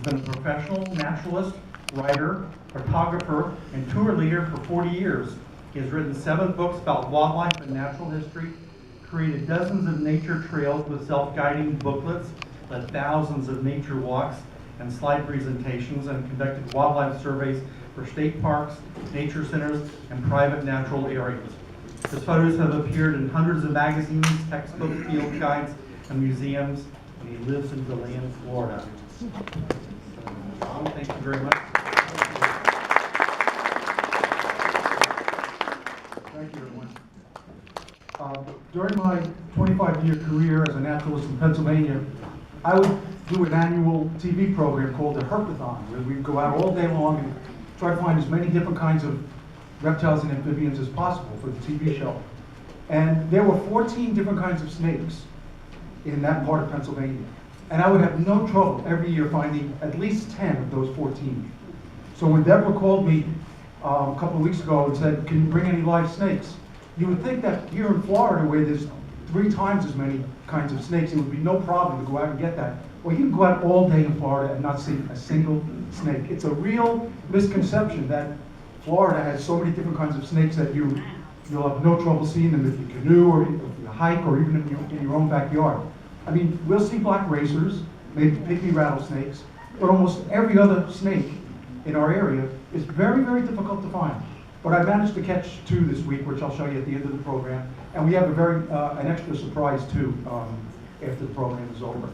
been a professional naturalist, writer, photographer, and tour leader for 40 years. He has written 7 books about wildlife and natural history, created dozens of nature trails with self-guiding booklets, led thousands of nature walks and slide presentations, and conducted wildlife surveys for state parks, nature centers, and private natural areas. His photos have appeared in hundreds of magazines, textbooks, field guides, and museums, and he lives in DeLand, Florida. John, thank you very much. Thank you, everyone. During my 25-year career as a naturalist in Pennsylvania, I would do an annual TV program called the Herpathon, where we'd go out all day long and try to find as many different kinds of reptiles and amphibians as possible for the TV show. And there were 14 different kinds of snakes in that part of Pennsylvania. And I would have no trouble every year finding at least 10 of those 14. So when Deborah called me a couple of weeks ago and said, "Can you bring any live snakes?" You would think that here in Florida, where there's 3 times as many kinds of snakes, it would be no problem to go out and get that. Well, you can go out all day in Florida and not see a single snake. It's a real misconception that Florida has so many different kinds of snakes that you'll have no trouble seeing them if you canoe or if you hike or even in your own backyard. I mean, we'll see black racers, maybe pygmy rattlesnakes, but almost every other snake in our area is very, very difficult to find. But I managed to catch 2 this week, which I'll show you at the end of the program. And we have an extra surprise too after the program is over.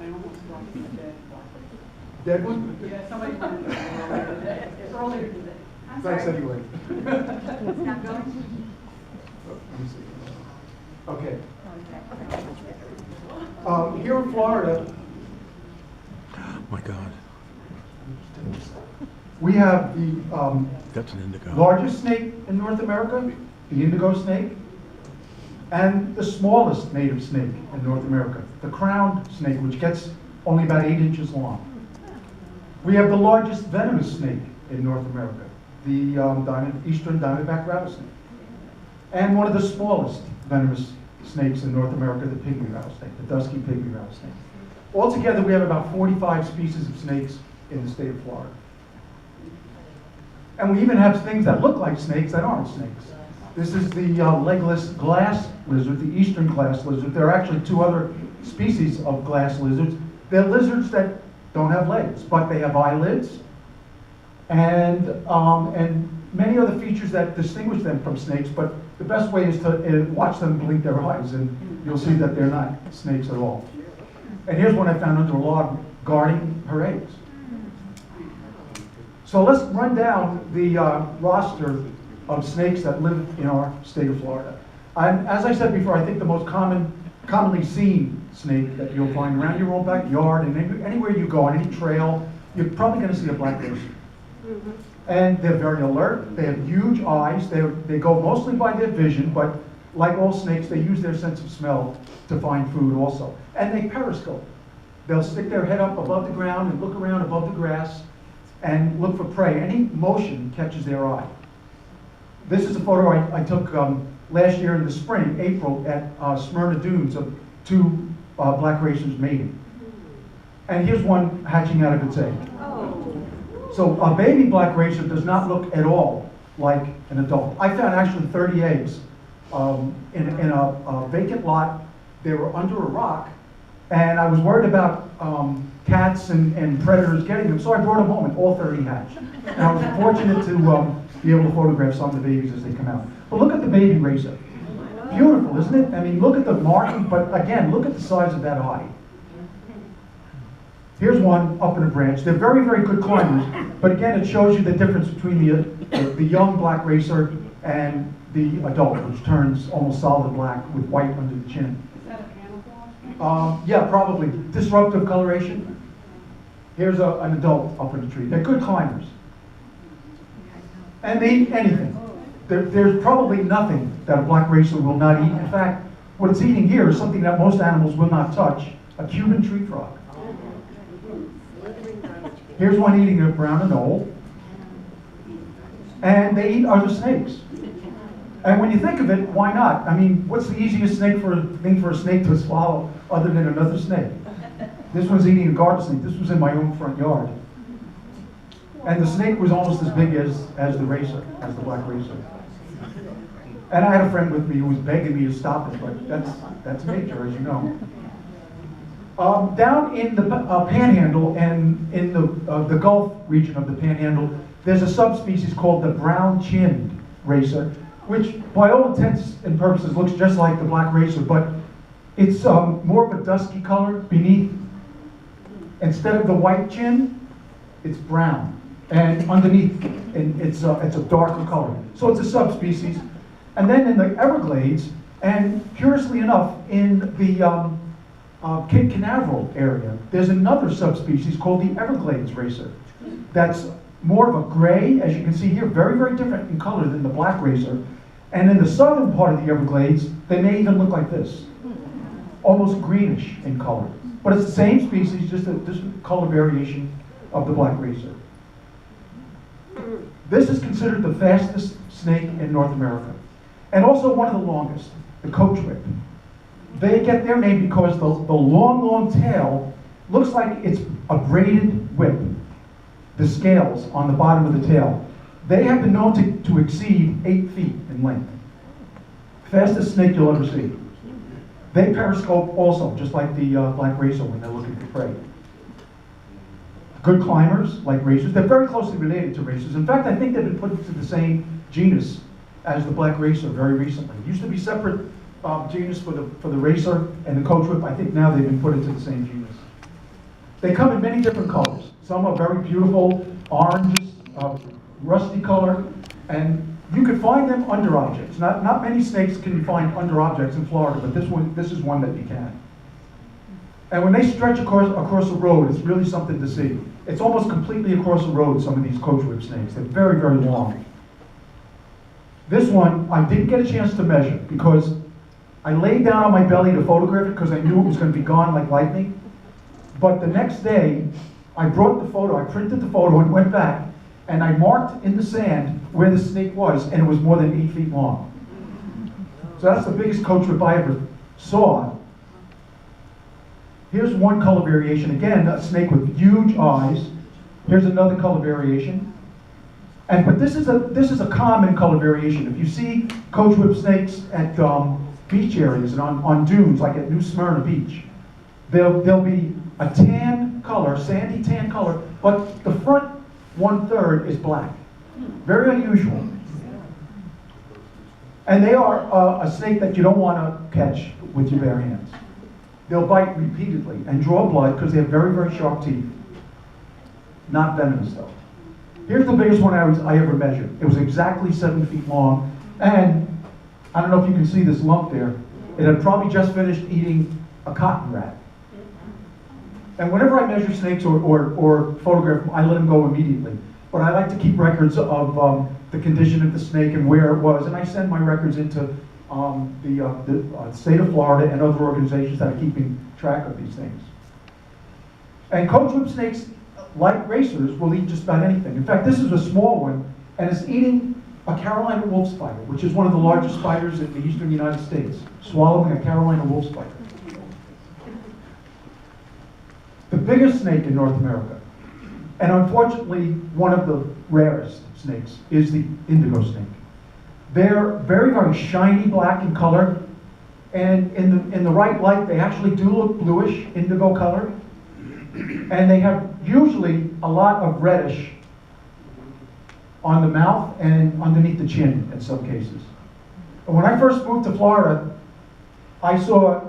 I almost dropped the dead. Dead one? Yeah, somebody found it earlier today. Thanks anyway. It's not going. Let me see. Okay. Here in Florida, Oh my God, we have the that's an indigo. largest snake in North America, the Indigo Snake, and the smallest native snake in North America, the crowned snake, which gets only about 8 inches long. We have the largest venomous snake in North America, the eastern diamondback rattlesnake, and one of the smallest venomous snakes in North America, the pygmy rattlesnake, the dusky pygmy rattlesnake. Altogether, we have about 45 species of snakes in the state of Florida. And we even have things that look like snakes that aren't snakes. This is the legless glass lizard, the eastern glass lizard. There are actually 2 other species of glass lizards. They're lizards that don't have legs, but they have eyelids and many other features that distinguish them from snakes. But the best way is to watch them blink their eyes, and you'll see that they're not snakes at all. And here's one I found under a log guarding her eggs. So let's run down the roster of snakes that live in our state of Florida. As I said before, I think the most commonly seen snake that you'll find around your own backyard and anywhere you go, on any trail, you're probably going to see a black racer. And they're very alert. They have huge eyes. They go mostly by their vision, but like all snakes, they use their sense of smell to find food also. And they periscope. They'll stick their head up above the ground and look around above the grass and look for prey. Any motion catches their eye. This is a photo I took last year in the spring, April, at Smyrna Dunes of 2 black racers mating. And here's one hatching out of its egg. So a baby black racer does not look at all like an adult. I found actually 30 eggs in a vacant lot. They were under a rock, and I was worried about cats and predators getting them, so I brought them home, and all 30 hatched. And I was fortunate to be able to photograph some of the babies as they come out. But look at the baby racer. Beautiful, isn't it? I mean, look at the marking, but again, look at the size of that eye. Here's one up in a branch. They're very, very good climbers, but again, it shows you the difference between the young black racer and the adult, which turns almost solid black with white under the chin. Is that a camouflage? Yeah, probably. Disruptive coloration. Here's an adult up in the tree. They're good climbers. And they eat anything. There's probably nothing that a black racer will not eat. In fact, what it's eating here is something that most animals will not touch, a Cuban tree frog. Here's one eating a brown anole. And they eat other snakes. And when you think of it, why not? I mean, what's the easiest thing for a snake to swallow other than another snake? This one's eating a garter snake. This was in my own front yard. And the snake was almost as big as the racer, as the black racer. And I had a friend with me who was begging me to stop it, but that's nature, as you know. Down in the Panhandle and in the Gulf region of the Panhandle, there's a subspecies called the brown-chinned racer, which by all intents and purposes looks just like the black racer, but it's more of a dusky color beneath. Instead of the white chin, it's brown. And underneath, it's a darker color. So it's a subspecies. And then in the Everglades, and curiously enough, in the Cape Canaveral area, there's another subspecies called the Everglades Racer. That's more of a gray, as you can see here, very, very different in color than the black racer. And in the southern part of the Everglades, they may even look like this, almost greenish in color. But it's the same species, just a color variation of the black racer. This is considered the fastest snake in North America, and also one of the longest, the Coachwhip. They get their name because the long, long tail looks like it's a braided whip. The scales on the bottom of the tail, they have been known to exceed 8 feet in length. Fastest snake you'll ever see. They periscope also, just like the black racer when they're looking for prey. Good climbers, like racers. They're very closely related to racers. In fact, I think they've been put into the same genus as the black racer very recently. It used to be separate genus for the racer and the Coachwhip. I think now they've been put into the same genus. They come in many different colors. Some are very beautiful, oranges, rusty color, and you can find them under objects. Not many snakes can you find under objects in Florida, but this is one that you can. And when they stretch across the road, it's really something to see. It's almost completely across the road, some of these Coachwhip snakes. They're very, very long. This one, I didn't get a chance to measure because I laid down on my belly to photograph it because I knew it was going to be gone like lightning. But the next day, I brought the photo, I printed the photo and went back, and I marked in the sand where the snake was, and it was more than 8 feet long. So that's the biggest Coachwhip I ever saw. Here's one color variation. Again, a snake with huge eyes. Here's another color variation. But this is a common color variation. If you see Coachwhip snakes at beach areas and on dunes, like at New Smyrna Beach, there'll be a tan color, sandy tan color, but the front 1/3 is black. Very unusual. And they are a snake that you don't want to catch with your bare hands. They'll bite repeatedly and draw blood because they have very, very sharp teeth. Not venomous though. Here's the biggest one I ever measured. It was exactly 7 feet long, and I don't know if you can see this lump there. It had probably just finished eating a cotton rat. And whenever I measure snakes or photograph them, I let them go immediately. But I like to keep records of the condition of the snake and where it was, and I send my records into the state of Florida and other organizations that are keeping track of these things. And Coachwhip snakes, like racers, will eat just about anything. In fact, this is a small one, and it's eating a Carolina wolf spider, which is one of the largest spiders in the eastern United States, swallowing a Carolina wolf spider. The biggest snake in North America, and unfortunately one of the rarest snakes, is the Indigo Snake. They're very, very shiny black in color, and in the right light they actually do look bluish, indigo color, and they have usually a lot of reddish on the mouth and underneath the chin in some cases. And when I first moved to Florida, I saw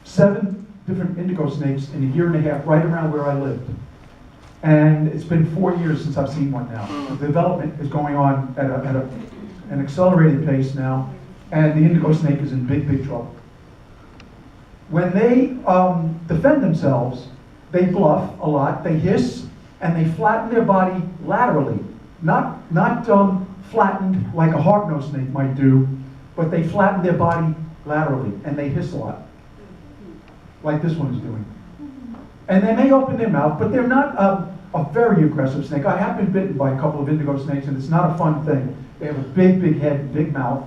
7 different indigo snakes in a year and a half right around where I lived. And it's been 4 years since I've seen one now. The development is going on at an accelerated pace now, and the indigo snake is in big, big trouble. When they defend themselves, they bluff a lot, they hiss, and they flatten their body laterally. Not flattened like a hognose snake might do, but they flatten their body laterally, and they hiss a lot, like this one is doing. And they may open their mouth, but they're not a very aggressive snake. I have been bitten by a couple of indigo snakes, and it's not a fun thing. They have a big, big head, big mouth,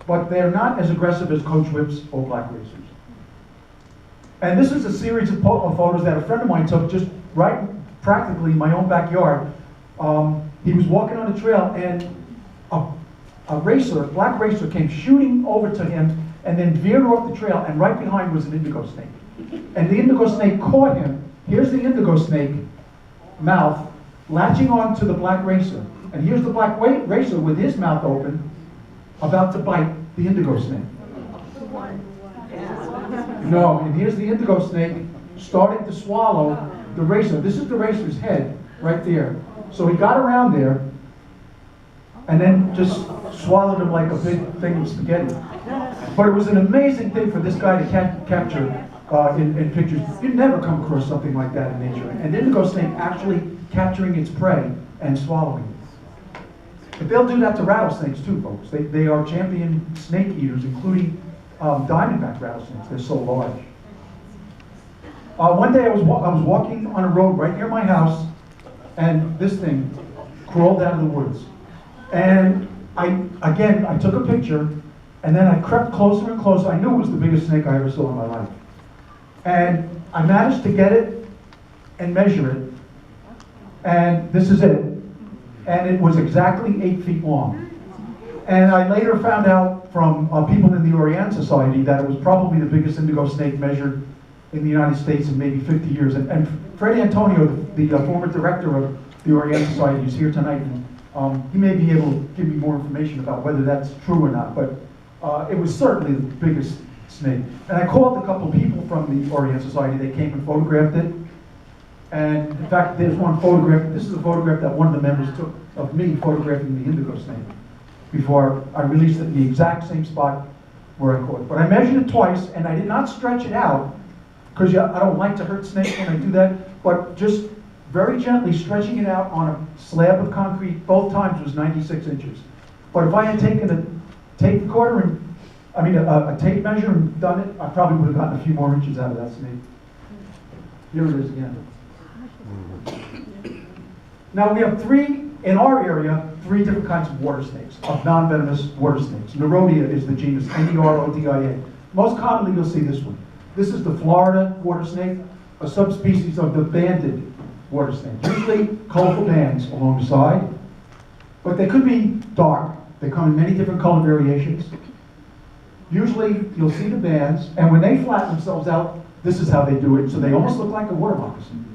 but they're not as aggressive as Coachwhips or black racers. And this is a series of photos that a friend of mine took just right practically in my own backyard. He was walking on a trail and a racer, a black racer, came shooting over to him and then veered off the trail, and right behind was an indigo snake. And the indigo snake caught him. Here's the indigo snake mouth latching on to the black racer. And here's the black racer with his mouth open, about to bite the indigo snake. No, and here's the indigo snake starting to swallow the racer. This is the racer's head right there. So he got around there and then just swallowed him like a big thing of spaghetti. But it was an amazing thing for this guy to capture in pictures. You'd never come across something like that in nature. An indigo snake actually capturing its prey and swallowing it. But they'll do that to rattlesnakes too, folks. They are champion snake eaters, including diamondback rattlesnakes. They're so large. One day I was walking on a road right near my house, and this thing crawled out of the woods. And I took a picture, and then I crept closer and closer. I knew it was the biggest snake I ever saw in my life. And I managed to get it and measure it. And this is it. And it was exactly 8 feet long. And I later found out from people in the Orange Society that it was probably the biggest indigo snake measured in the United States in maybe 50 years. And Freddie Antonio, the former director of the Orange Society, is here tonight. And, he may be able to give me more information about whether that's true or not. But it was certainly the biggest snake. And I called a couple of people from the Orange Society. They came and photographed it. And in fact, there's one photograph. This is a photograph that one of the members took of me photographing the indigo snake before I released it in the exact same spot where I caught it. But I measured it twice, and I did not stretch it out, because I don't like to hurt snakes when I do that, but just very gently stretching it out on a slab of concrete, both times was 96 inches. But if I had taken a tape recorder and, a tape measure and done it, I probably would have gotten a few more inches out of that snake. Here it is again. Now we have in our area, 3 different kinds of water snakes, of non-venomous water snakes. Nerodia is the genus, Nerodia. Most commonly you'll see this one. This is the Florida water snake, a subspecies of the banded water snake. Usually colorful bands along the side, but they could be dark. They come in many different color variations. Usually you'll see the bands, and when they flatten themselves out, this is how they do it, so they almost look like a water moccasin.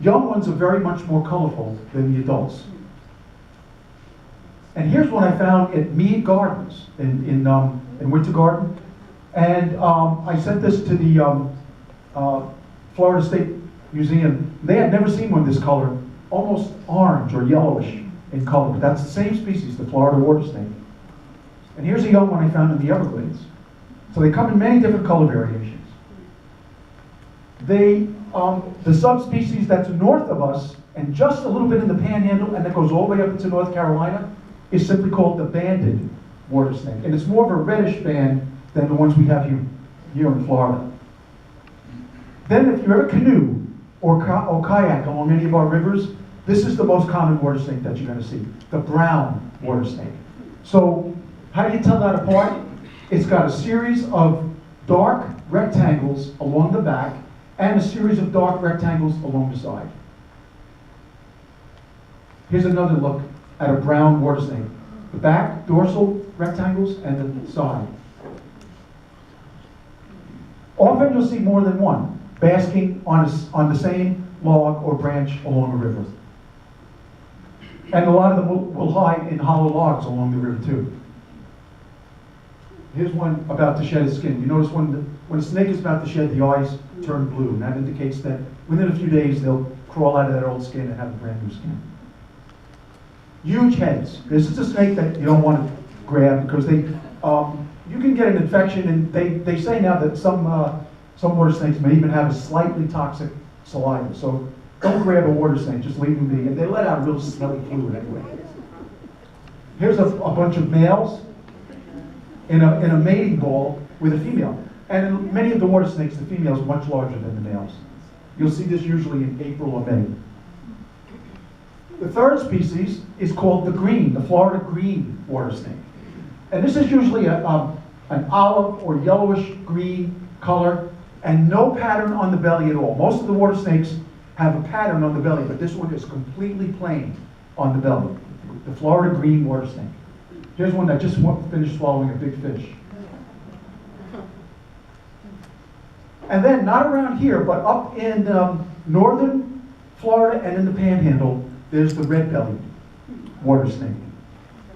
Young ones are very much more colorful than the adults. And here's one I found at Mead Gardens in Winter Garden. And I sent this to the Florida State Museum. They had never seen one this color, almost orange or yellowish in color. But that's the same species, the Florida water snake. And here's a young one I found in the Everglades. So they come in many different color variations. The subspecies that's north of us, and just a little bit in the Panhandle, and that goes all the way up into North Carolina, is simply called the banded water snake. And it's more of a reddish band than the ones we have here in Florida. Then if you ever canoe or kayak along any of our rivers, this is the most common water snake that you're going to see, the brown water snake. So how do you tell that apart? It's got a series of dark rectangles along the back and a series of dark rectangles along the side. Here's another look at a brown water snake. The back, dorsal rectangles, and the side. Often you'll see more than one, basking on the same log or branch along a river. And a lot of them will hide in hollow logs along the river too. Here's one about to shed its skin. You notice when a snake is about to shed, the eyes turn blue, and that indicates that within a few days they'll crawl out of that old skin and have a brand new skin. Huge heads. This is a snake that you don't want to grab because you can get an infection, and they say now that some water snakes may even have a slightly toxic saliva. So don't grab a water snake, just leave them be. And they let out real smelly fluid anyway. Here's a bunch of males in a mating ball with a female. And in many of the water snakes, the female is much larger than the males. You'll see this usually in April or May. The third species is called the Florida green water snake. And this is usually a an olive or yellowish green color, and no pattern on the belly at all. Most of the water snakes have a pattern on the belly, but this one is completely plain on the belly. The Florida green water snake. Here's one that just finished swallowing a big fish. And then, not around here, but up in northern Florida and in the Panhandle, there's the red-bellied water snake.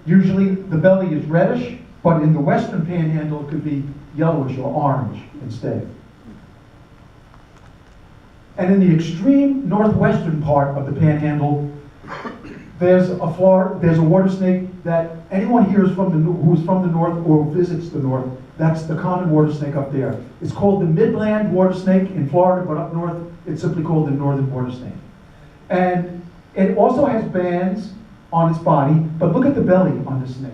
Usually the belly is reddish, but in the western Panhandle it could be yellowish or orange instead. And in the extreme northwestern part of the Panhandle, there's a water snake that anyone here is who's from the north or visits the north. That's the common water snake up there. It's called the Midland water snake in Florida, but up north it's simply called the northern water snake. And it also has bands on its body, but look at the belly on this snake.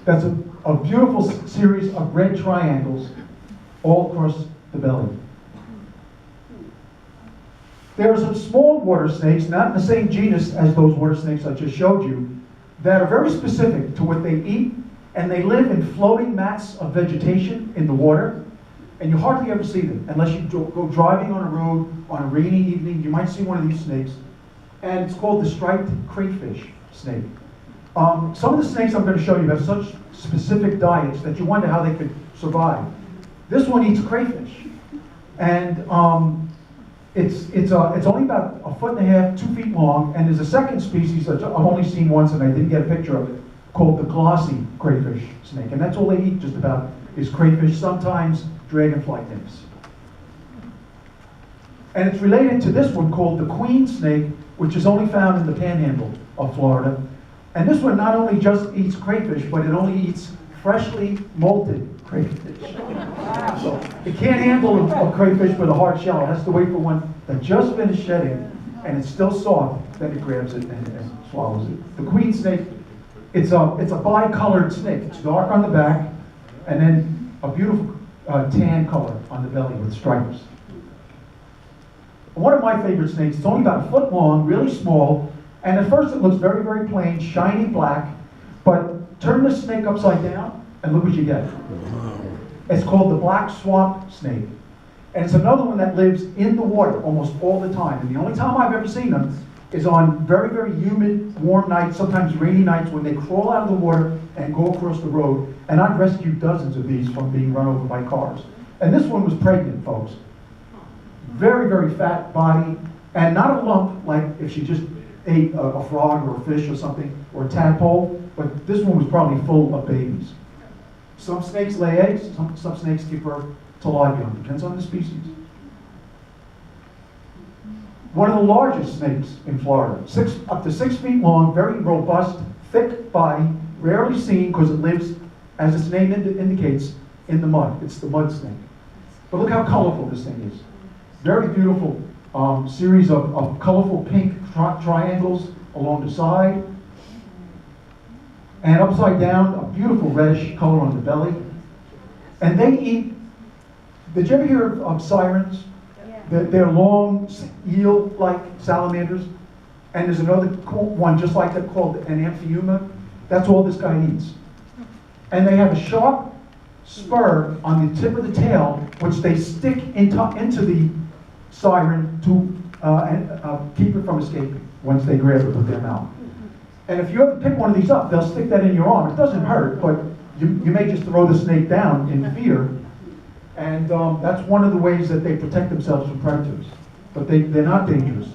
That's a beautiful series of red triangles all across the belly. There are some small water snakes, not in the same genus as those water snakes I just showed you, that are very specific to what they eat, and they live in floating mats of vegetation in the water, and you hardly ever see them unless you go driving on a road on a rainy evening. You might see one of these snakes, and it's called the striped crayfish snake. Some of the snakes I'm going to show you have such specific diets that you wonder how they could survive. This one eats crayfish, and it's only about 1.5 foot, 2 feet long, and there's a second species that I've only seen once and I didn't get a picture of it, called the Glossy crayfish snake, and that's all they eat just about is crayfish, sometimes dragonfly nymphs. And it's related to this one called the queen snake, which is only found in the Panhandle of Florida. And this one not only just eats crayfish, but it only eats freshly molted crayfish. So it can't handle a crayfish with a hard shell. It has to wait for one that just finished shedding and it's still soft, then it grabs it and swallows it. The queen snake, it's a bicolored snake. It's dark on the back and then a beautiful tan color on the belly with stripes. One of my favorite snakes, it's only about 1 foot long, really small, and at first it looks very, very plain, shiny black, but turn the snake upside down and look what you get. It's called the black swamp snake. And it's another one that lives in the water almost all the time. And the only time I've ever seen them is on very, very humid, warm nights, sometimes rainy nights, when they crawl out of the water and go across the road. And I've rescued dozens of these from being run over by cars. And this one was pregnant, folks. Very, very fat body, and not a lump like if she just ate a frog or a fish or something, or a tadpole, but this one was probably full of babies. Some snakes lay eggs, some snakes give birth to live young, depends on the species. One of the largest snakes in Florida, up to 6 feet long, very robust, thick body, rarely seen because it lives, as its name indicates, in the mud. It's the mud snake. But look how colorful this thing is. Very beautiful series of colorful pink triangles along the side. And upside down, a beautiful reddish color on the belly. And they eat, did you ever hear of sirens? Yeah. They're long, eel-like salamanders. And there's another one just like that called an amphiuma. That's all this guy eats. And they have a sharp spur on the tip of the tail, which they stick into the siren to keep it from escaping once they grab it with their mouth. And if you ever pick one of these up, they'll stick that in your arm. It doesn't hurt, but you may just throw the snake down in fear. And that's one of the ways that they protect themselves from predators. But they're not dangerous.